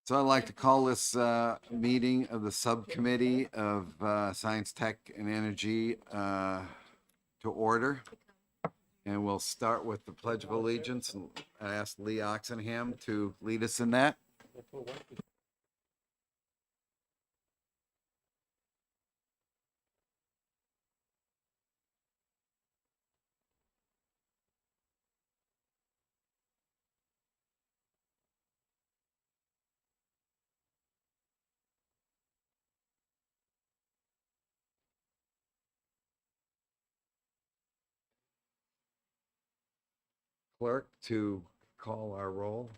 So I'd like to call this meeting of the Subcommittee of Science, Tech, and Energy to order. And we'll start with the Pledge of Allegiance. And I ask Lee Oxenham to lead us in that. Clerk to call our roll.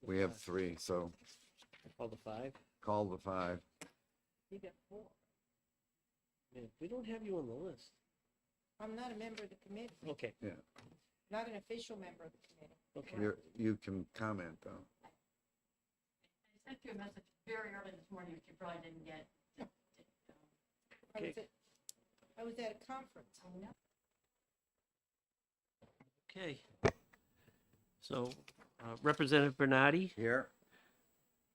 We have three, so Call the five. call the five. You got four. Man, we don't have you on the list. I'm not a member of the committee, Okay, not an official member of the committee. okay. You can comment though. I sent you a message very early this morning, which you probably didn't get. I was at a conference. Okay. So Representative Bernardi, Here.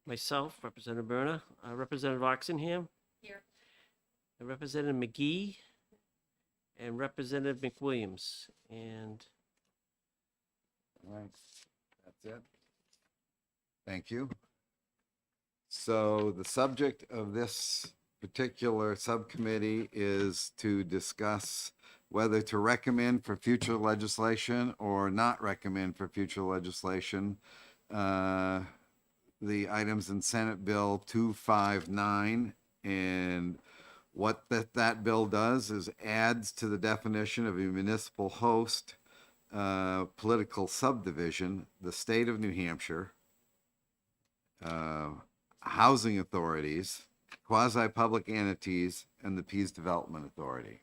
myself, Representative Berna, Representative Oxenham. Here. and Representative McGee, and Representative McWilliams. And All right, that's it. Thank you. So the subject of this particular subcommittee is to discuss whether to recommend for future legislation or not recommend for future legislation the items in Senate Bill 259. And what that bill does is adds to the definition of a municipal host political subdivision, the state of New Hampshire, housing authorities, quasi-public entities, and the Pease Development Authority.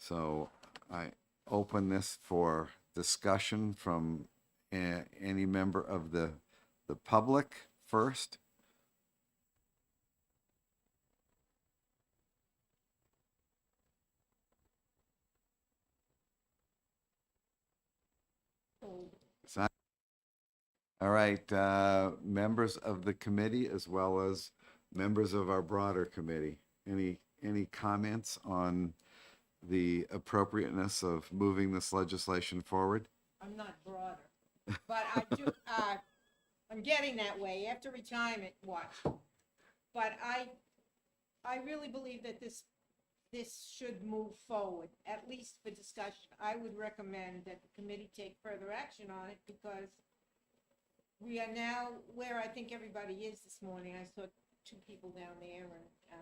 So I open this for discussion from any member of the public first. All right, members of the committee as well as members of our broader committee. Any comments on the appropriateness of moving this legislation forward? I'm not broader, but I do, I'm getting that way after retirement, watch. But I really believe that this should move forward, at least for discussion. I would recommend that the committee take further action on it because we are now where I think everybody is this morning. I saw two people down there and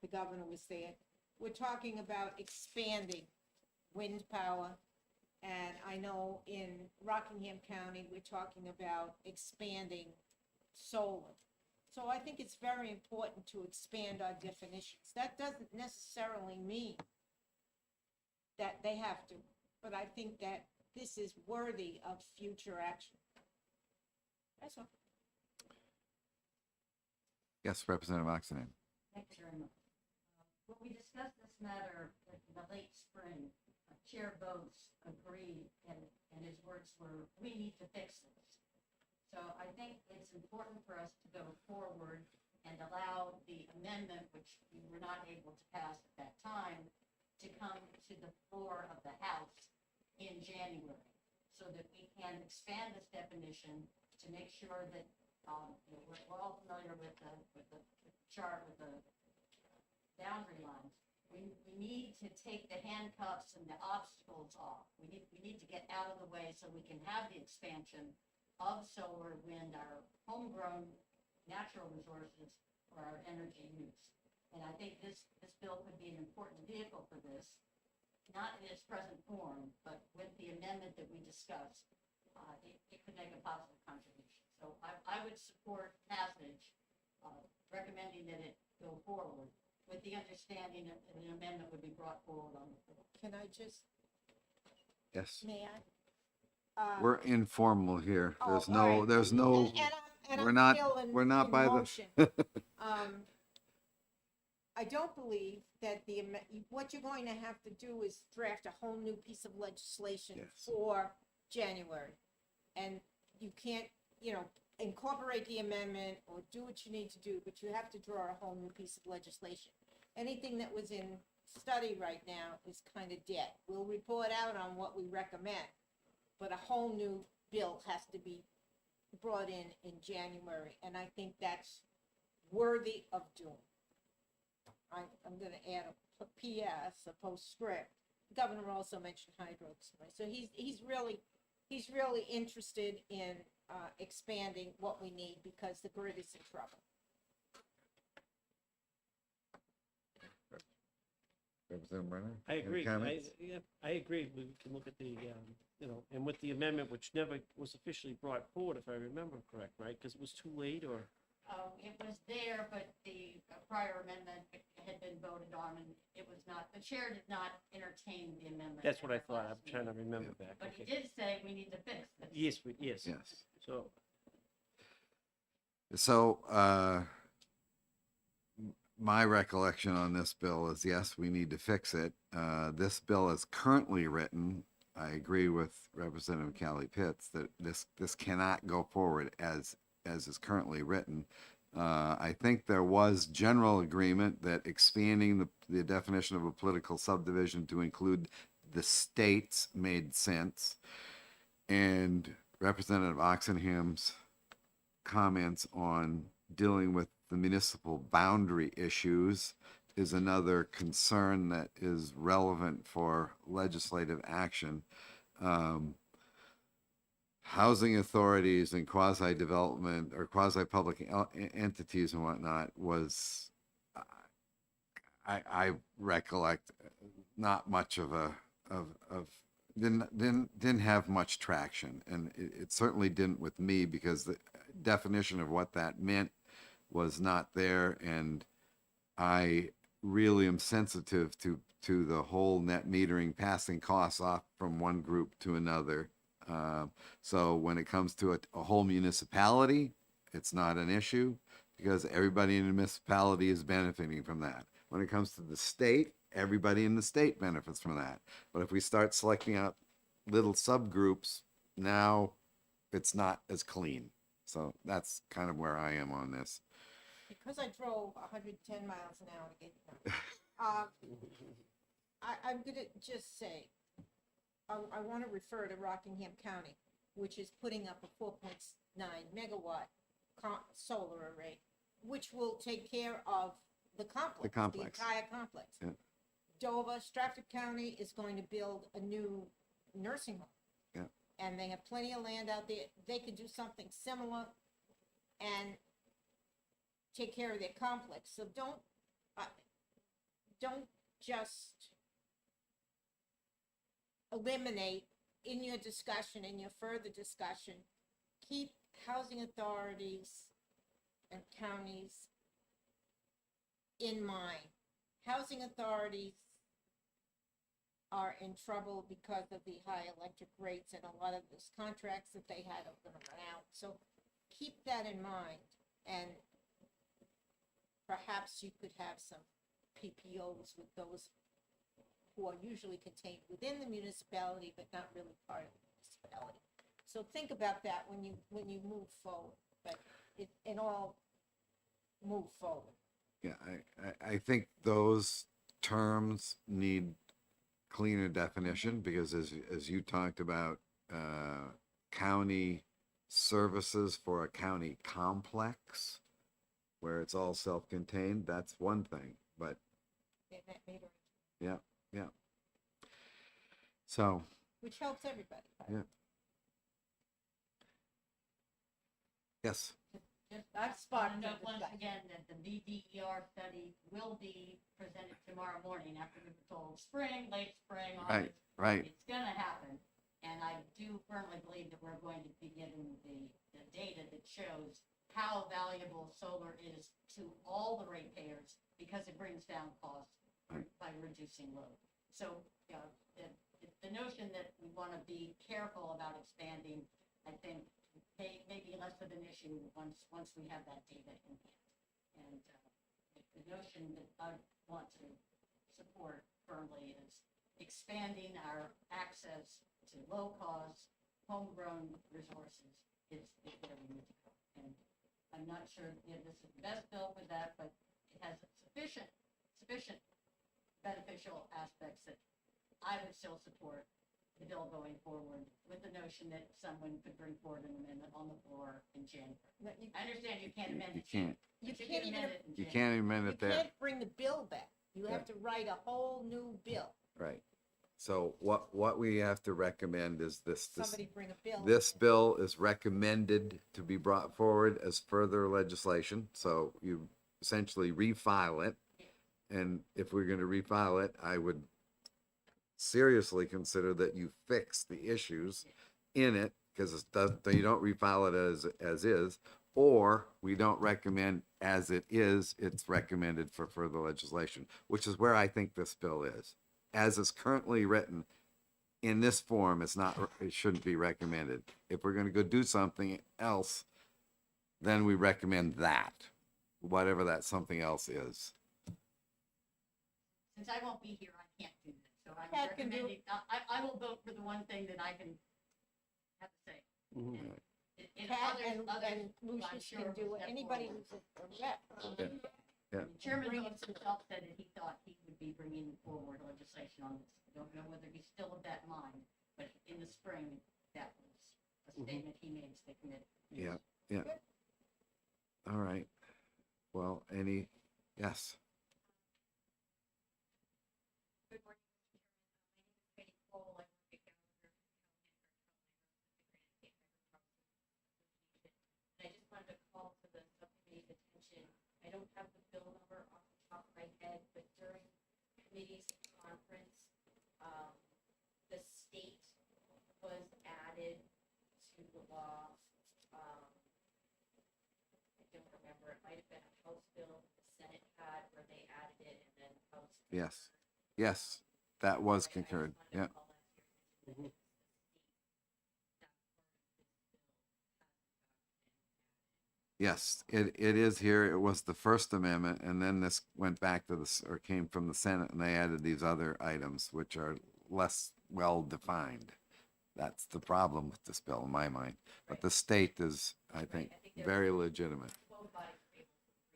the governor was there. We're talking about expanding wind power. And I know in Rockingham County, we're talking about expanding solar. So I think it's very important to expand our definitions. That doesn't necessarily mean that they have to, but I think that this is worthy of future action. That's all. Yes, Representative Oxenham. Thank you very much. When we discussed this matter in the late spring, Chair Boats agreed, and his words were, we need to fix this. So I think it's important for us to go forward and allow the amendment, which we were not able to pass at that time, to come to the floor of the House in January, so that we can expand this definition to make sure that we're all familiar with the chart with the boundary lines. We need to take the handcuffs and the obstacles off. We need to get out of the way so we can have the expansion of solar, wind, our homegrown natural resources for our energy use. And I think this bill could be an important vehicle for this, not in its present form, but with the amendment that we discussed, it could make a positive contribution. So I would support passage, recommending that it go forward, with the understanding that an amendment would be brought forward on the floor. Can I just, Yes. may I? We're informal here. Oh, There's all no, right. there's no, And we're I'm not- still in- we're not in by the- motion. I don't believe that what you're going to have to do is draft a whole new piece of legislation Yes. for January. And you can't, you know, incorporate the amendment or do what you need to do, but you have to draw a whole new piece of legislation. Anything that was in study right now is kind of dead. We'll report out on what we recommend, but a whole new bill has to be brought in January, and I think that's worthy of doing. I'm gonna add a PS, a postscript. The governor also mentioned hydro this morning, so he's really interested in expanding what we need because the grid is in trouble. Representative Brenner? I any agree. comments? Yeah, I agree. We can look at the, you know, and with the amendment, which never was officially brought forward, if I remember correct, right? Because it was too late, or? It was there, but the prior amendment had been voted on, and it was not, the chair did not entertain the amendment. That's what I at our thought. I'm last trying to meeting. remember back. But he Okay. did say we need to fix this. Yes, yes. Yes. So, So, my recollection on this bill is, yes, we need to fix it. This bill is currently written. I agree with Representative Callie Pitts that this cannot go forward as is currently written. I think there was general agreement that expanding the definition of a political subdivision to include the states made sense. And Representative Oxenham's comments on dealing with the municipal boundary issues is another concern that is relevant for legislative action. Housing authorities and quasi-development or quasi-public entities and whatnot was, I recollect, not much of didn't have much traction, and it certainly didn't with me because the definition of what that meant was not there, and I really am sensitive to the whole net metering passing costs off from one group to another. So when it comes to a whole municipality, it's not an issue because everybody in the municipality is benefiting from that. When it comes to the state, everybody in the state benefits from that. But if we start selecting out little subgroups, now it's not as clean. So that's kind of where I am on this. Because I drove 110 miles an hour to get here. I'm gonna just say, I want to refer to Rockingham County, which is putting up a 4.9 megawatt solar array, which will take care of the complex. entire complex. Yeah. Dover, Stratford County is going to build a new nursing home. Yeah. And they have plenty of land out there. They could do something similar and take care of their complex. So don't just eliminate in your discussion, in your further discussion, keep housing authorities and counties in mind. Housing authorities are in trouble because of the high electric rates and a lot of those contracts that they had are gonna run out. So keep that in mind, and perhaps you could have some PPOs with those who are usually contained within the municipality, but not really part of the municipality. So think about that when you move forward, but it all move forward. Yeah, I think those terms need cleaner definition because as you talked about, county services for a county complex where it's all self-contained, that's one thing, but That made it- yeah. So, which helps everybody. yeah. Yes, Just That's want part to of the note once discussion. again that the VDER study will be presented tomorrow morning after we were told spring, late spring, August. right. It's gonna happen, and I do firmly believe that we're going to be getting the data that shows how valuable solar is to all the ratepayers because it brings down costs by reducing load. So, you know, the notion that we want to be careful about expanding, I think, may be less of an issue once we have that data in hand. And the notion that I want to support firmly is expanding our access to low-cost, homegrown resources is where we need to go. And I'm not sure, this is the best bill for that, but it has sufficient beneficial aspects that I would still support the bill going forward, with the notion that someone could bring forward an amendment on the floor in January. No, I understand you can't amend You it. can't, You but can't can even, amend it in you January. can't amend you it there. can't bring the bill back. You have to write a whole new bill. Right. So what we have to recommend is this, Somebody bring a bill. this bill is recommended to be brought forward as further legislation. So you essentially refile it. And if we're going to refile it, I would seriously consider that you fix the issues in it, because it doesn't, you don't refile it as is, or we don't recommend as it is, it's recommended for further legislation, which is where I think this bill is. As it's currently written, in this form, it's not, it shouldn't be recommended. If we're gonna go do something else, then we recommend that, whatever that something else is. Since I won't be here, I can't do that, so I'm Pat can do recommending, I will vote for the one thing that I can have to say. Mhm. And and Pat others, and I'm Lucius sure can will do it. step Anybody forward. who's a rep. Yeah. Chairman Bring it Phillips himself said that he thought he would be bringing forward legislation on this. I don't know whether he's still of that mind, but in the spring, that was a statement he made to the committee. Yeah, yeah. All right. Well, yes. Good morning, Mr. Chairman. My name is Katie Cole. I work at Gallagher Association. And I just wanted to call to the subcommittee's attention. I don't have the bill number off the top of my head, but during committee's conference, the state was added to the law. I don't remember. It might have been a House bill the Senate had where they added it, and then House. Yes. Yes, that was concurred. Yeah. Mhm. Yes, it is here. It was the First Amendment, and then this went back to or came from the Senate, and they added these other items, which are less well-defined. That's the problem with this bill, in my mind. But the state is, I think, very legitimate. Both bodies were able to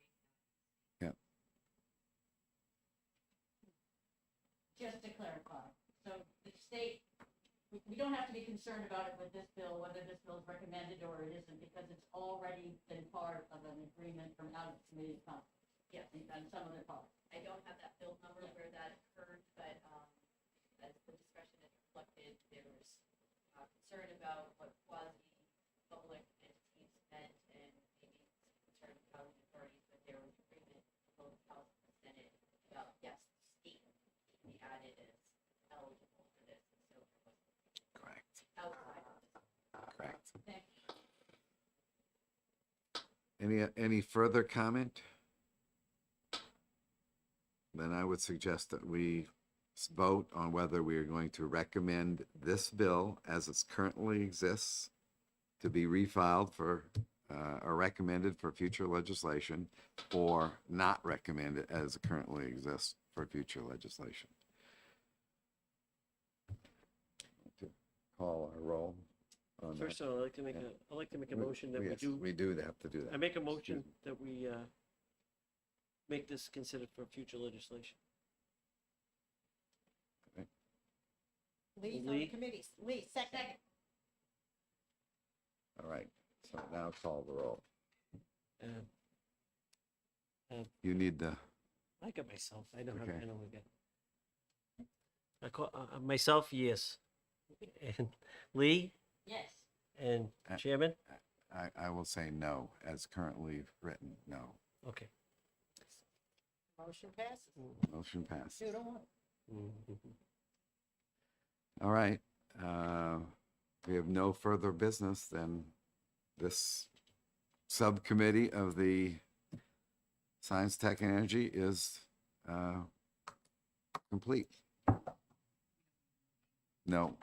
agree. Yeah. Just to clarify, so the state, we don't have to be concerned about it with this bill, whether this bill is recommended or it isn't, because it's already been part of an agreement from out of the committee's conference. Yes, on some other part. I don't have that bill number where that occurred, but as the discussion is reflected, there was concern about what quasi-public entities meant, and maybe concern of housing authorities, but there was agreement in both House and Senate about, yes, the state can be added as eligible for this, and so it was Correct. outside of this. Correct. Thank you. Any further comment? Then I would suggest that we vote on whether we are going to recommend this bill as it currently exists to be refiled for, or recommended for future legislation, or not recommend it as it currently exists for future legislation. Call our roll on that. First of all, I'd like to make a motion that we Yes, do, we do have to do that. I make a motion that we make this considered for future legislation. Lee's on the Lee? committees. Lee, second. All right, so now call the roll. Uh, You need the, I got myself, I know how, Okay. I know we got. I call, myself, yes. And Lee Yes, and Uh, Chairman? I will say no, as currently written, no. Okay. Motion passes. Motion passes. 2-1. Mhm. All right, we have no further business than this subcommittee of the Science, Tech, and Energy is complete. No,